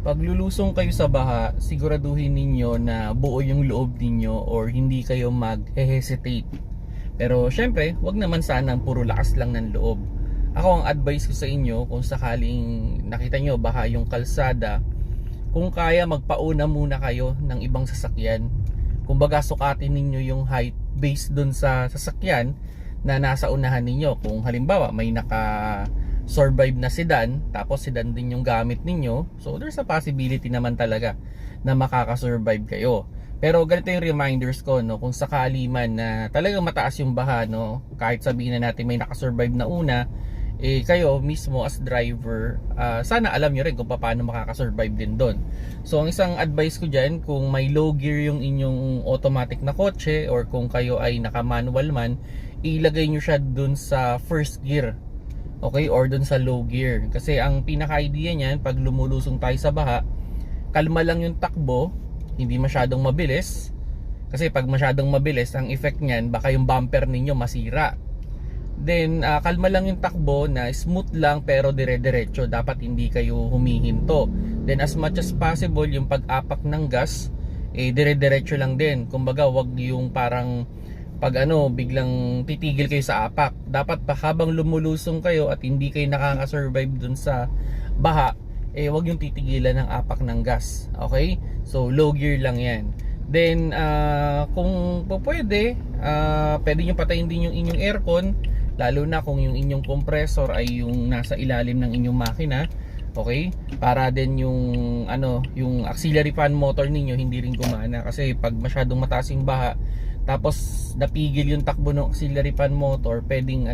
Pag lulusong kayo sa baha, siguraduhin ninyo na buo yung loob ninyo or hindi kayo mag-hesitate. Pero syempre, wag naman sanang puro lakas lang ng loob. Ako ang advice ko sa inyo, kung sakaling nakita nyo baha yung kalsada, kung kaya magpauna muna kayo ng ibang sasakyan. Kumbaga sukatin ninyo yung height based dun sa sasakyan na nasa unahan ninyo. Kung halimbawa may survive na sedan, tapos sedan din yung gamit ninyo, so there's a possibility naman talaga na makakasurvive kayo. Pero ganito yung reminders ko, no, kung sakali man na talagang mataas yung baha, no, kahit sabihin na natin may nakasurvive na una, kayo mismo as driver, sana alam nyo rin kung paano makakasurvive din doon. So ang isang advice ko dyan, kung may low gear yung inyong automatic na kotse or kung kayo ay naka manual man, ilagay nyo siya dun sa first gear, okay, or dun sa low gear. Kasi ang pinaka-idea niyan, pag lumulusong tayo sa baha, kalma lang yung takbo, hindi masyadong mabilis. Kasi pag masyadong mabilis, ang effect niyan, baka yung bumper ninyo masira. Then kalma lang yung takbo, na smooth lang pero dire-diretso. Dapat hindi kayo humihinto. Then as much as possible, yung pag-apak ng gas, dire-diretso lang din. Kumbaga, wag yung parang pag biglang titigil kayo sa apak. Dapat pa habang lumulusong kayo at hindi kayo nakaka-survive dun sa baha, wag yung titigilan ng apak ng gas. Okay? So low gear lang yan. Then kung pwede, pwede nyo patayin din yung inyong aircon, lalo na kung yung inyong compressor ay yung nasa ilalim ng inyong makina. Okay? Para din yung yung auxiliary fan motor ninyo hindi rin gumana, kasi pag masyadong mataas yung baha tapos napigil yung takbo ng auxiliary fan motor, pwedeng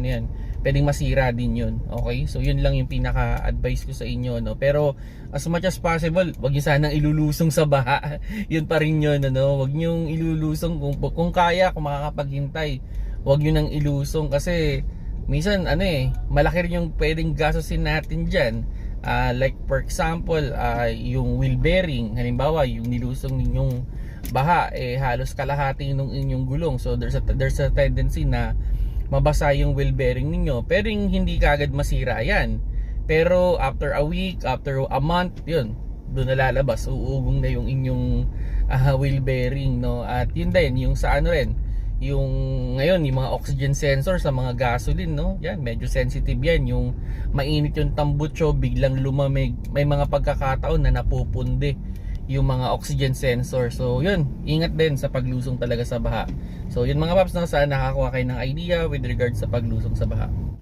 pwedeng masira din yun. Okay? So yun lang yung pinaka-advice ko sa inyo, no. Pero as much as possible, wag niyo sanang ilulusong sa baha. Yun pa rin yun, Wag niyo ilulusong kung kaya, kung makakapaghintay. Wag niyo nang ilusong kasi minsan malaki rin yung pwedeng gastusin natin diyan. Like for example, yung wheel bearing, halimbawa yung nilusong ninyong baha, halos kalahati nung inyong gulong, so there's a tendency na mabasa yung wheel bearing ninyo. Pero hindi kaagad masira yan, pero after a week, after a month, yun, doon na lalabas, uugong na yung inyong wheel bearing, no. At yun din yung sa rin, yung ngayon yung mga oxygen sensor sa mga gasoline, no, yan medyo sensitive yan. Yung mainit yung tambutso, biglang lumamig, may mga pagkakataon na napupundi yung mga oxygen sensor. So yun, ingat din sa paglusong talaga sa baha. So yun mga paps, sana nakakuha kayo ng idea with regards sa paglusong sa baha.